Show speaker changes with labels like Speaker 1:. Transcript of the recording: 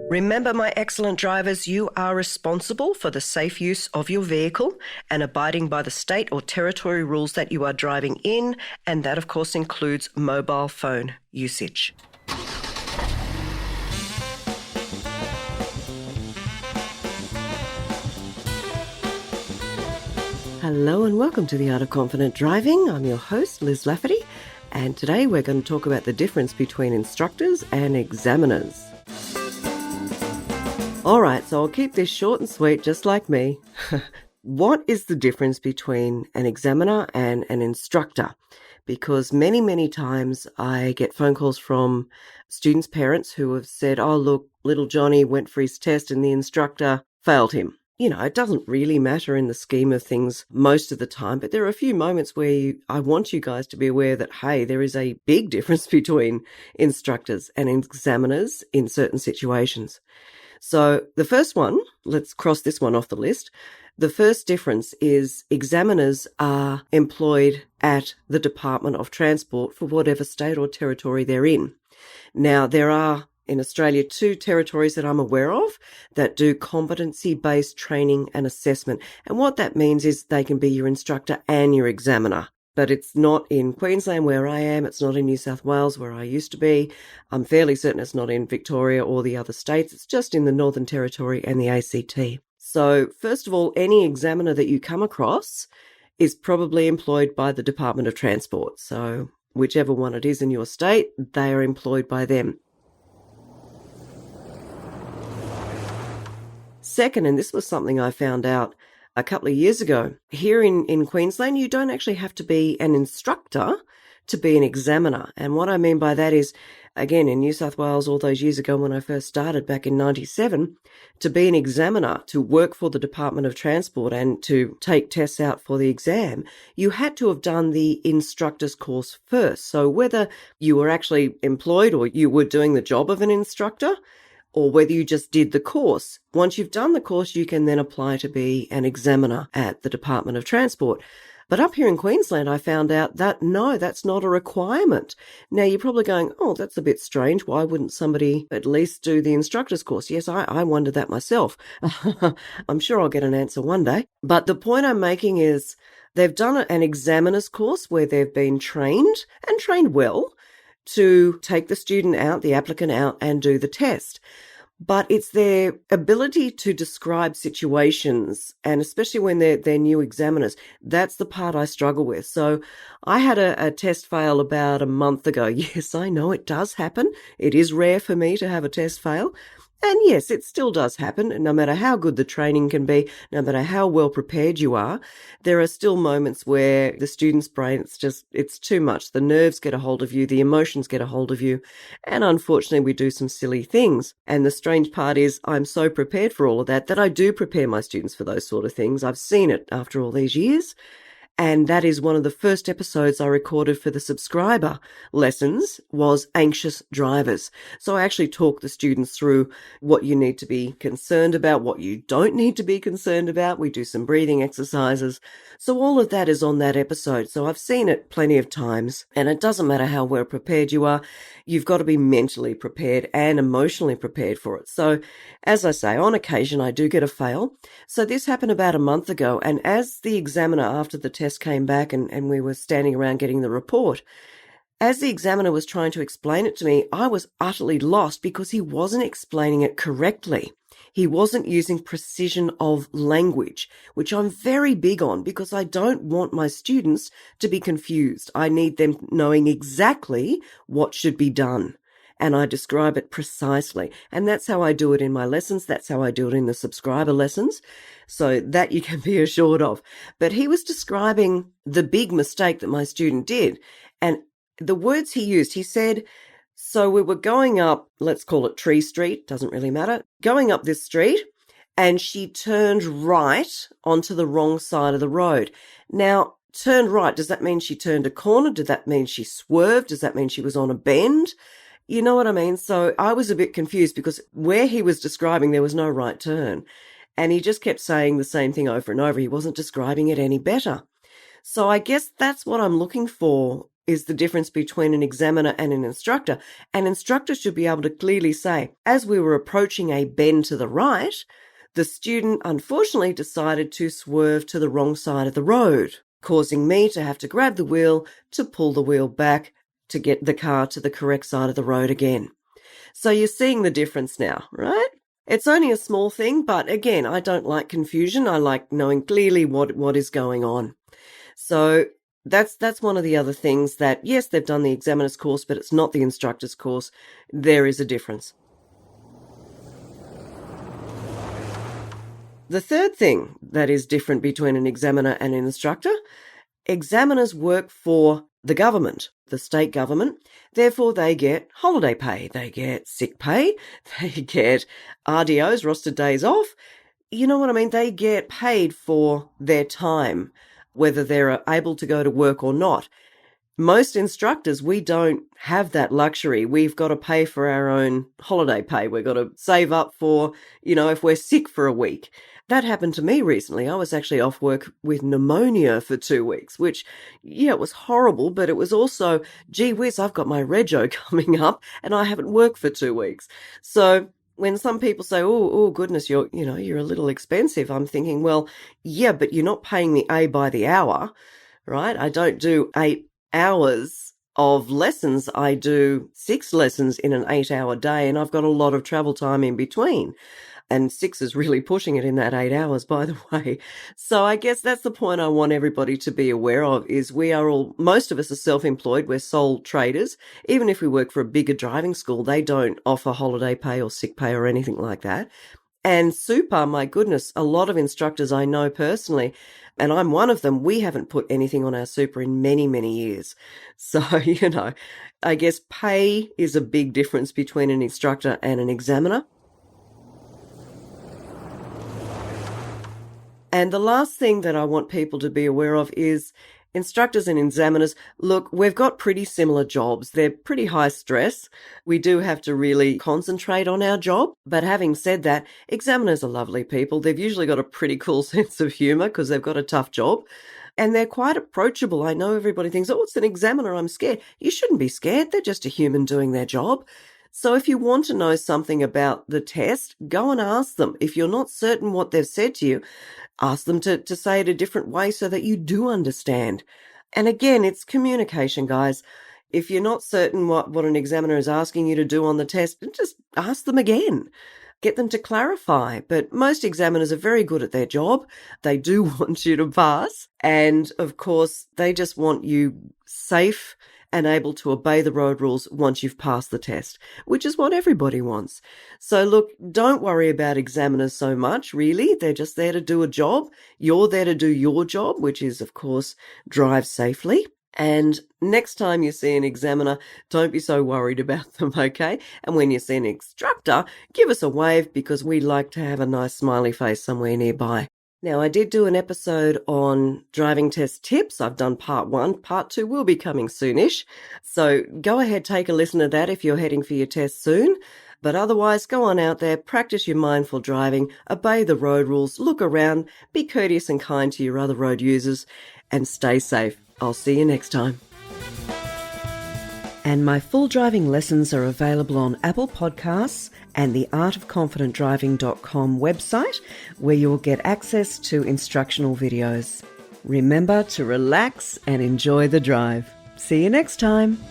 Speaker 1: Remember, my excellent drivers, you are responsible for the safe use of your vehicle and abiding by the state or territory rules that you are driving in, and that, of course, includes mobile phone usage. Hello and welcome to the Art of Confident Driving. I'm your host, Liz Lafferty, and today we're going to talk about the difference between instructors and examiners. All right, so I'll keep this short and sweet, just like me. What is the difference between an examiner and an instructor? Because many times I get phone calls from students' parents who have said, oh, look, little Johnny went for his test and the instructor failed him. You know, it doesn't really matter in the scheme of things most of the time, but there are a few moments where I want you guys to be aware that, hey, there is a big difference between instructors and examiners in certain situations. So the first one, let's cross this one off the list. The first difference is examiners are employed at the Department of Transport for whatever state or territory they're in. Now, there are in Australia 2 territories that I'm aware of that do competency-based training and assessment. And what that means is they can be your instructor and your examiner. But it's not in Queensland where I am. It's not in New South Wales where I used to be. I'm fairly certain it's not in Victoria or the other states. It's just in the Northern Territory and the ACT. So first of all, any examiner that you come across is probably employed by the Department of Transport. So whichever one it is in your state, they are employed by them. Second, and this was something I found out a couple of years ago, here in Queensland, you don't actually have to be an instructor to be an examiner. And what I mean by that is, again, in New South Wales, all those years ago when I first started back in 97, to be an examiner, to work for the Department of Transport and to take tests out for the exam, you had to have done the instructor's course first. So whether you were actually employed or you were doing the job of an instructor, or whether you just did the course. Once you've done the course, you can then apply to be an examiner at the Department of Transport. But up here in Queensland, I found out that no, that's not a requirement. Now, you're probably going, oh, that's a bit strange. Why wouldn't somebody at least do the instructor's course? Yes, I wondered that myself. I'm sure I'll get an answer one day. But the point I'm making is they've done an examiner's course where they've been trained and trained well to take the student out, the applicant out, and do the test. But it's their ability to describe situations, and especially when they're new examiners, that's the part I struggle with. So I had a test fail about a month ago. Yes, I know it does happen. It is rare for me to have a test fail. And yes, it still does happen. No matter how good the training can be, no matter how well prepared you are, there are still moments where the student's brain, it's too much. The nerves get a hold of you, the emotions get a hold of you, and unfortunately we do some silly things. And the strange part is I'm so prepared for all of that I do prepare my students for those sort of things. I've seen it after all these years. And that is one of the first episodes I recorded for the subscriber lessons was anxious drivers. So I actually talk the students through what you need to be concerned about, what you don't need to be concerned about. We do some breathing exercises. So all of that is on that episode. So I've seen it plenty of times, and it doesn't matter how well prepared you are. You've got to be mentally prepared and emotionally prepared for it. So as I say, on occasion, I do get a fail. So this happened about a month ago. And as the examiner after the test came back and we were standing around getting the report, as the examiner was trying to explain it to me, I was utterly lost because he wasn't explaining it correctly. He wasn't using precision of language, which I'm very big on because I don't want my students to be confused. I need them knowing exactly what should be done. And I describe it precisely. And that's how I do it in my lessons. That's how I do it in the subscriber lessons. So that you can be assured of. But he was describing the big mistake that my student did. And the words he used, he said, so we were going up, let's call it Tree Street, doesn't really matter, going up this street, and she turned right onto the wrong side of the road. Now, turned right, does that mean she turned a corner? Does that mean she swerved? Does that mean she was on a bend? You know what I mean? So I was a bit confused because where he was describing, there was no right turn. And he just kept saying the same thing over and over. He wasn't describing it any better. So I guess that's what I'm looking for is the difference between an examiner and an instructor. An instructor should be able to clearly say, as we were approaching a bend to the right, the student unfortunately decided to swerve to the wrong side of the road, causing me to have to grab the wheel to pull the wheel back to get the car to the correct side of the road again. So you're seeing the difference now, right? It's only a small thing, but again, I don't like confusion. I like knowing clearly what is going on. So that's one of the other things that, yes, they've done the examiner's course, but it's not the instructor's course. There is a difference. The third thing that is different between an examiner and an instructor, examiners work for the government, the state government. Therefore, they get holiday pay, they get sick pay, they get RDOs, rostered days off. You know what I mean? They get paid for their time, whether they're able to go to work or not. Most instructors, we don't have that luxury. We've got to pay for our own holiday pay. We've got to save up for, if we're sick for a week. That happened to me recently. I was actually off work with pneumonia for 2 weeks, which, it was horrible, but it was also, gee whiz, I've got my rego coming up and I haven't worked for 2 weeks. So when some people say, oh goodness, you're a little expensive, I'm thinking, well, yeah, but you're not paying me by the hour, right? I don't do 8 hours of lessons. I do 6 lessons in an 8-hour day, and I've got a lot of travel time in between. And 6 is really pushing it in that 8 hours, by the way. So I guess that's the point I want everybody to be aware of, is most of us are self-employed. We're sole traders. Even if we work for a bigger driving school, they don't offer holiday pay or sick pay or anything like that. And super, my goodness, a lot of instructors I know personally, and I'm one of them, we haven't put anything on our super in many, many years. So, I guess pay is a big difference between an instructor and an examiner. And the last thing that I want people to be aware of is instructors and examiners. Look, we've got pretty similar jobs. They're pretty high stress. We do have to really concentrate on our job. But having said that, examiners are lovely people. They've usually got a pretty cool sense of humour because they've got a tough job. And they're quite approachable. I know everybody thinks, oh, it's an examiner, I'm scared. You shouldn't be scared. They're just a human doing their job. So if you want to know something about the test, go and ask them. If you're not certain what they've said to you, ask them to say it a different way so that you do understand. And again, it's communication, guys. If you're not certain what an examiner is asking you to do on the test, just ask them again. Get them to clarify. But most examiners are very good at their job. They do want you to pass. And of course, they just want you safe and able to obey the road rules once you've passed the test, which is what everybody wants. So look, don't worry about examiners so much, really. They're just there to do a job. You're there to do your job, which is, of course, drive safely. And next time you see an examiner, don't be so worried about them, okay? And when you see an instructor, give us a wave because we like to have a nice smiley face somewhere nearby. Now, I did do an episode on driving test tips. I've done part 1. Part 2 will be coming soonish. So go ahead, take a listen to that if you're heading for your test soon. But otherwise, go on out there, practice your mindful driving, obey the road rules, look around, be courteous and kind to your other road users, and stay safe. I'll see you next time. And my full driving lessons are available on Apple Podcasts and the artofconfidentdriving.com website, where you'll get access to instructional videos. Remember to relax and enjoy the drive. See you next time.